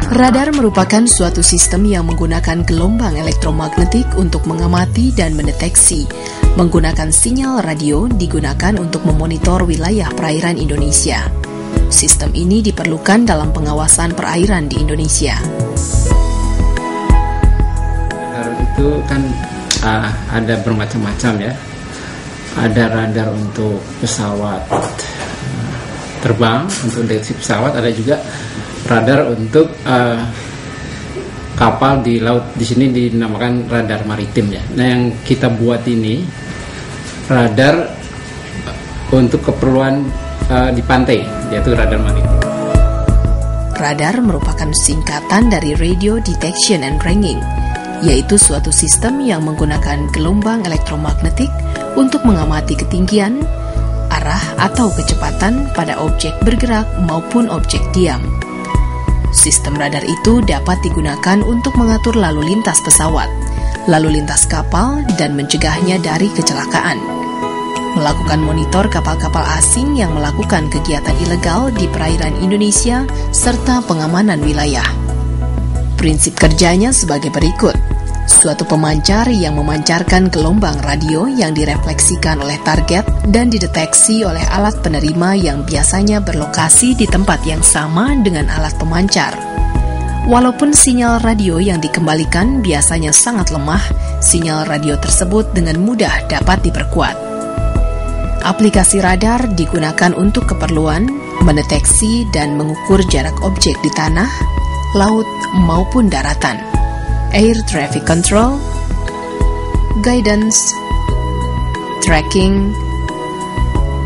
Radar merupakan suatu sistem yang menggunakan gelombang elektromagnetik untuk mengamati dan mendeteksi. Menggunakan sinyal radio digunakan untuk memonitor wilayah perairan Indonesia. Sistem ini diperlukan dalam pengawasan perairan di Indonesia. Radar itu kan ada bermacam-macam ya. Ada radar untuk pesawat terbang, untuk deteksi pesawat, ada juga radar untuk kapal di laut. Di sini dinamakan radar maritim ya. Nah, yang kita buat ini radar untuk keperluan di pantai, yaitu radar maritim. Radar merupakan singkatan dari Radio Detection and Ranging, yaitu suatu sistem yang menggunakan gelombang elektromagnetik untuk mengamati ketinggian, arah atau kecepatan pada objek bergerak maupun objek diam. Sistem radar itu dapat digunakan untuk mengatur lalu lintas pesawat, lalu lintas kapal, dan mencegahnya dari kecelakaan. Melakukan monitor kapal-kapal asing yang melakukan kegiatan ilegal di perairan Indonesia, serta pengamanan wilayah. Prinsip kerjanya sebagai berikut. Suatu pemancar yang memancarkan gelombang radio yang direfleksikan oleh target dan dideteksi oleh alat penerima yang biasanya berlokasi di tempat yang sama dengan alat pemancar. Walaupun sinyal radio yang dikembalikan biasanya sangat lemah, sinyal radio tersebut dengan mudah dapat diperkuat. Aplikasi radar digunakan untuk keperluan mendeteksi dan mengukur jarak objek di tanah, laut, maupun daratan. Air traffic control, guidance, tracking,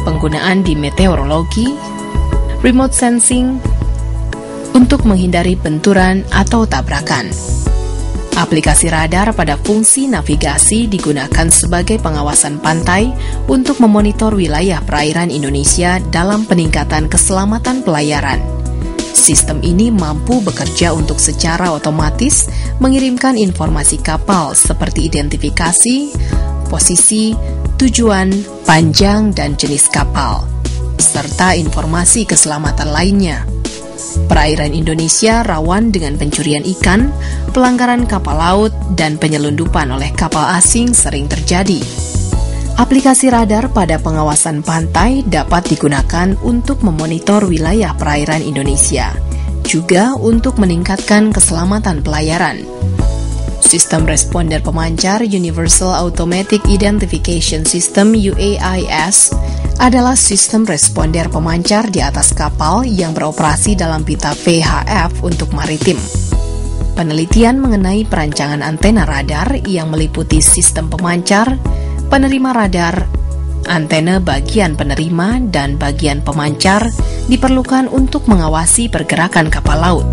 penggunaan di meteorologi, remote sensing, untuk menghindari benturan atau tabrakan. Aplikasi radar pada fungsi navigasi digunakan sebagai pengawasan pantai untuk memonitor wilayah perairan Indonesia dalam peningkatan keselamatan pelayaran. Sistem ini mampu bekerja untuk secara otomatis mengirimkan informasi kapal seperti identifikasi, posisi, tujuan, panjang, dan jenis kapal, serta informasi keselamatan lainnya. Perairan Indonesia rawan dengan pencurian ikan, pelanggaran kapal laut, dan penyelundupan oleh kapal asing sering terjadi. Aplikasi radar pada pengawasan pantai dapat digunakan untuk memonitor wilayah perairan Indonesia, juga untuk meningkatkan keselamatan pelayaran. Sistem responder pemancar Universal Automatic Identification System (UAIS) adalah sistem responder pemancar di atas kapal yang beroperasi dalam pita VHF untuk maritim. Penelitian mengenai perancangan antena radar yang meliputi sistem pemancar, penerima radar, antena bagian penerima, dan bagian pemancar diperlukan untuk mengawasi pergerakan kapal laut.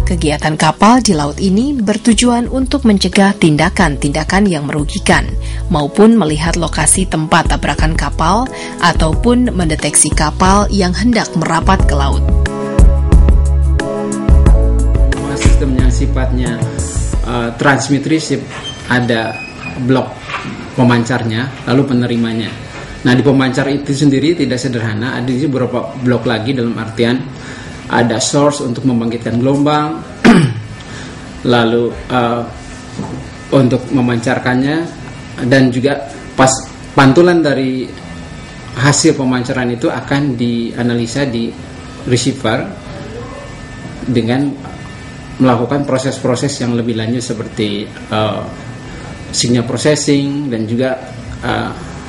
Kegiatan kapal di laut ini bertujuan untuk mencegah tindakan-tindakan yang merugikan, maupun melihat lokasi tempat tabrakan kapal ataupun mendeteksi kapal yang hendak merapat ke laut. Sistem yang sifatnya transmit receive, ada blok pemancarnya, lalu penerimanya. Nah, di pemancar itu sendiri tidak sederhana, ada beberapa blok lagi, dalam artian ada source untuk membangkitkan gelombang, lalu untuk memancarkannya, dan juga pas pantulan dari hasil pemancaran itu akan dianalisa di receiver dengan melakukan proses-proses yang lebih lanjut seperti signal processing dan juga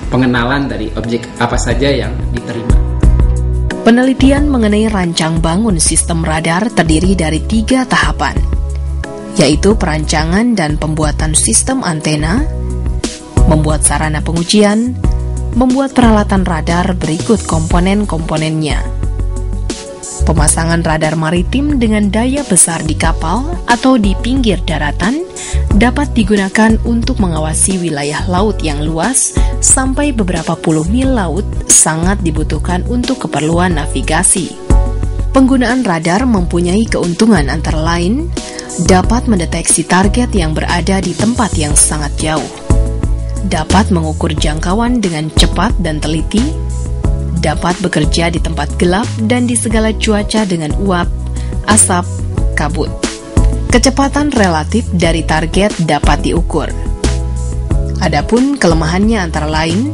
pengenalan dari objek apa saja yang diterima. Penelitian mengenai rancang bangun sistem radar terdiri dari 3 tahapan, yaitu perancangan dan pembuatan sistem antena, membuat sarana pengujian, membuat peralatan radar berikut komponen-komponennya. Pemasangan radar maritim dengan daya besar di kapal atau di pinggir daratan dapat digunakan untuk mengawasi wilayah laut yang luas sampai beberapa puluh mil laut, sangat dibutuhkan untuk keperluan navigasi. Penggunaan radar mempunyai keuntungan antara lain dapat mendeteksi target yang berada di tempat yang sangat jauh, dapat mengukur jangkauan dengan cepat dan teliti, dapat bekerja di tempat gelap dan di segala cuaca dengan uap, asap, kabut. Kecepatan relatif dari target dapat diukur. Adapun kelemahannya antara lain,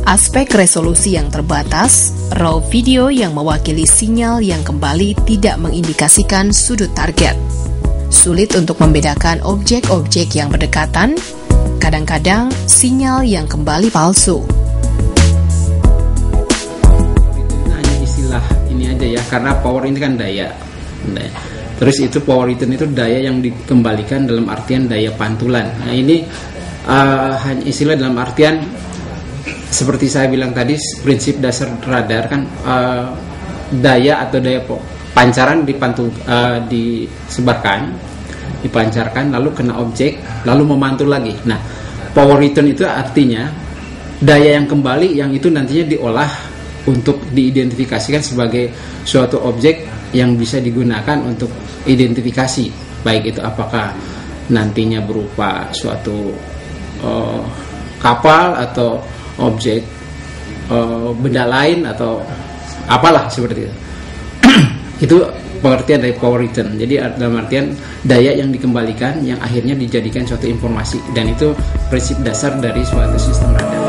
aspek resolusi yang terbatas, raw video yang mewakili sinyal yang kembali tidak mengindikasikan sudut target. Sulit untuk membedakan objek-objek yang berdekatan, kadang-kadang sinyal yang kembali palsu. Ini aja ya, karena power ini kan daya. Terus itu power return itu daya yang dikembalikan dalam artian daya pantulan. Nah ini hanya istilah dalam artian seperti saya bilang tadi, prinsip dasar radar kan daya atau daya pancaran disebarkan, dipancarkan, lalu kena objek, lalu memantul lagi. Nah power return itu artinya daya yang kembali yang itu nantinya diolah untuk diidentifikasikan sebagai suatu objek yang bisa digunakan untuk identifikasi, baik itu apakah nantinya berupa suatu kapal atau objek benda lain atau apalah seperti itu. Itu pengertian dari power return. Jadi dalam artian daya yang dikembalikan yang akhirnya dijadikan suatu informasi, dan itu prinsip dasar dari suatu sistem radar.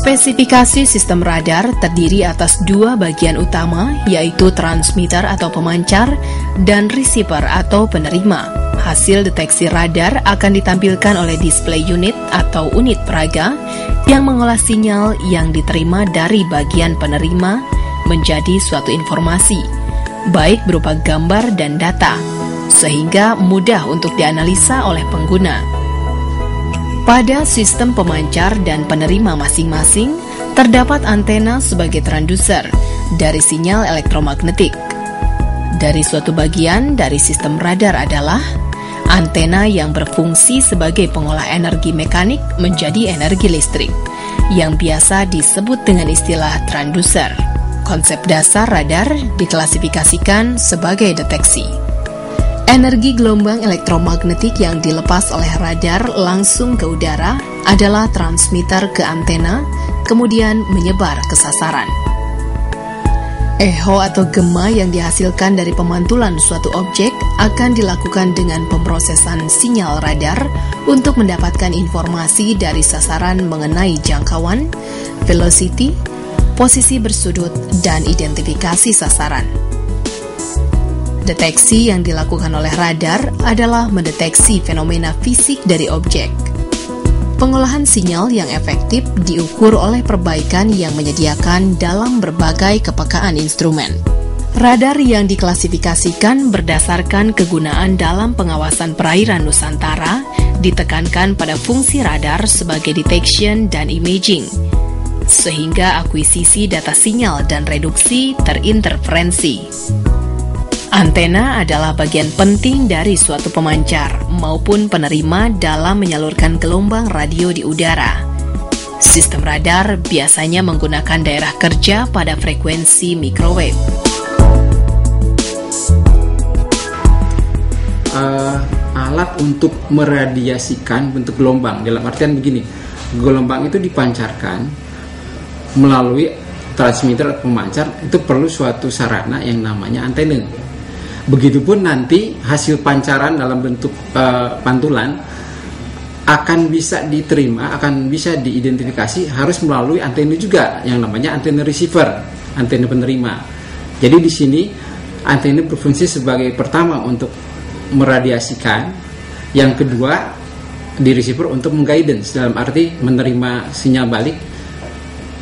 Spesifikasi sistem radar terdiri atas dua bagian utama, yaitu transmitter atau pemancar dan receiver atau penerima. Hasil deteksi radar akan ditampilkan oleh display unit atau unit peraga yang mengolah sinyal yang diterima dari bagian penerima menjadi suatu informasi, baik berupa gambar dan data, sehingga mudah untuk dianalisa oleh pengguna. Pada sistem pemancar dan penerima masing-masing, terdapat antena sebagai transducer dari sinyal elektromagnetik. Dari suatu bagian dari sistem radar adalah antena yang berfungsi sebagai pengolah energi mekanik menjadi energi listrik, yang biasa disebut dengan istilah transducer. Konsep dasar radar diklasifikasikan sebagai deteksi. Energi gelombang elektromagnetik yang dilepas oleh radar langsung ke udara adalah transmitter ke antena, kemudian menyebar ke sasaran. Echo atau gema yang dihasilkan dari pemantulan suatu objek akan dilakukan dengan pemrosesan sinyal radar untuk mendapatkan informasi dari sasaran mengenai jangkauan, velocity, posisi bersudut, dan identifikasi sasaran. Deteksi yang dilakukan oleh radar adalah mendeteksi fenomena fisik dari objek. Pengolahan sinyal yang efektif diukur oleh perbaikan yang menyediakan dalam berbagai kepekaan instrumen. Radar yang diklasifikasikan berdasarkan kegunaan dalam pengawasan perairan Nusantara ditekankan pada fungsi radar sebagai detection dan imaging, sehingga akuisisi data sinyal dan reduksi terinterferensi. Antena adalah bagian penting dari suatu pemancar maupun penerima dalam menyalurkan gelombang radio di udara. Sistem radar biasanya menggunakan daerah kerja pada frekuensi microwave. Alat untuk meradiasikan bentuk gelombang, dalam artian begini, gelombang itu dipancarkan melalui transmitter atau pemancar, itu perlu suatu sarana yang namanya antena. Begitupun nanti hasil pancaran dalam bentuk pantulan akan bisa diterima, akan bisa diidentifikasi harus melalui antena juga yang namanya antena receiver, antena penerima. Jadi di sini antena berfungsi sebagai pertama untuk meradiasikan, yang kedua di receiver untuk mengguidance, dalam arti menerima sinyal balik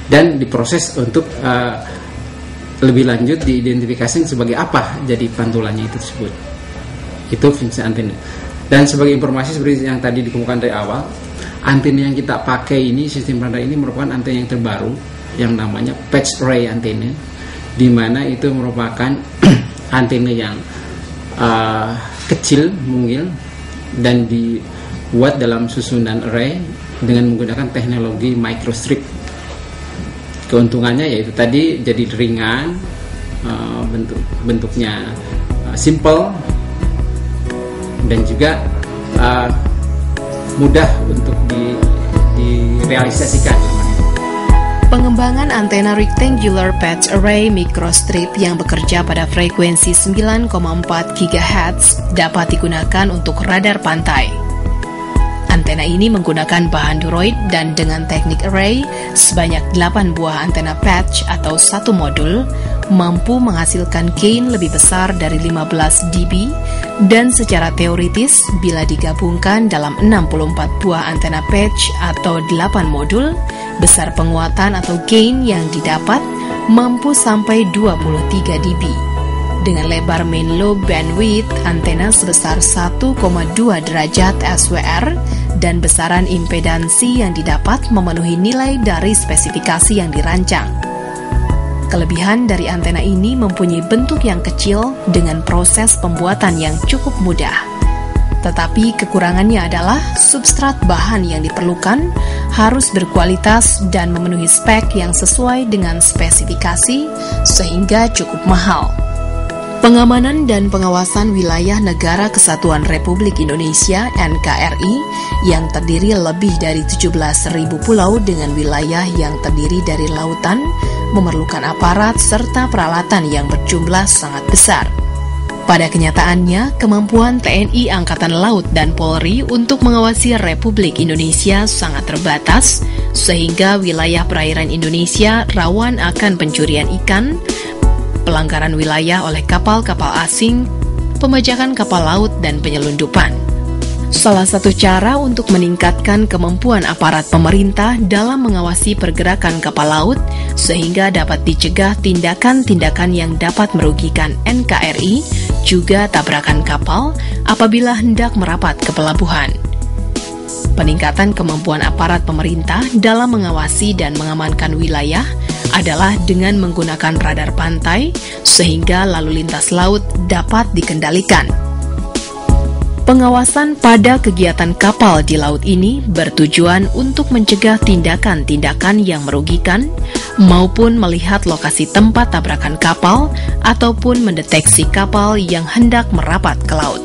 dan diproses untuk lebih lanjut diidentifikasi sebagai apa jadi pantulannya itu tersebut. Itu fungsi antena. Dan sebagai informasi seperti yang tadi dikemukakan dari awal, antena yang kita pakai ini, sistem radar ini merupakan antena yang terbaru yang namanya patch array antena, di mana itu merupakan antena yang kecil, mungil, dan dibuat dalam susunan array dengan menggunakan teknologi microstrip. Keuntungannya yaitu tadi jadi ringan, bentuknya simple, dan juga mudah untuk direalisasikan. Pengembangan antena rectangular patch array microstrip yang bekerja pada frekuensi 9,4 GHz dapat digunakan untuk radar pantai. Antena ini menggunakan bahan duroid dan dengan teknik array, sebanyak 8 buah antena patch atau satu modul mampu menghasilkan gain lebih besar dari 15 dB dan secara teoritis bila digabungkan dalam 64 buah antena patch atau 8 modul, besar penguatan atau gain yang didapat mampu sampai 23 dB. Dengan lebar main low bandwidth antena sebesar 1,2 derajat SWR dan besaran impedansi yang didapat memenuhi nilai dari spesifikasi yang dirancang. Kelebihan dari antena ini mempunyai bentuk yang kecil dengan proses pembuatan yang cukup mudah. Tetapi kekurangannya adalah substrat bahan yang diperlukan harus berkualitas dan memenuhi spek yang sesuai dengan spesifikasi sehingga cukup mahal. Pengamanan dan pengawasan wilayah Negara Kesatuan Republik Indonesia (NKRI) yang terdiri lebih dari 17.000 pulau dengan wilayah yang terdiri dari lautan memerlukan aparat serta peralatan yang berjumlah sangat besar. Pada kenyataannya, kemampuan TNI Angkatan Laut dan Polri untuk mengawasi Republik Indonesia sangat terbatas, sehingga wilayah perairan Indonesia rawan akan pencurian ikan, pelanggaran wilayah oleh kapal-kapal asing, pembajakan kapal laut, dan penyelundupan. Salah satu cara untuk meningkatkan kemampuan aparat pemerintah dalam mengawasi pergerakan kapal laut sehingga dapat dicegah tindakan-tindakan yang dapat merugikan NKRI, juga tabrakan kapal apabila hendak merapat ke pelabuhan. Peningkatan kemampuan aparat pemerintah dalam mengawasi dan mengamankan wilayah adalah dengan menggunakan radar pantai sehingga lalu lintas laut dapat dikendalikan. Pengawasan pada kegiatan kapal di laut ini bertujuan untuk mencegah tindakan-tindakan yang merugikan maupun melihat lokasi tempat tabrakan kapal ataupun mendeteksi kapal yang hendak merapat ke laut.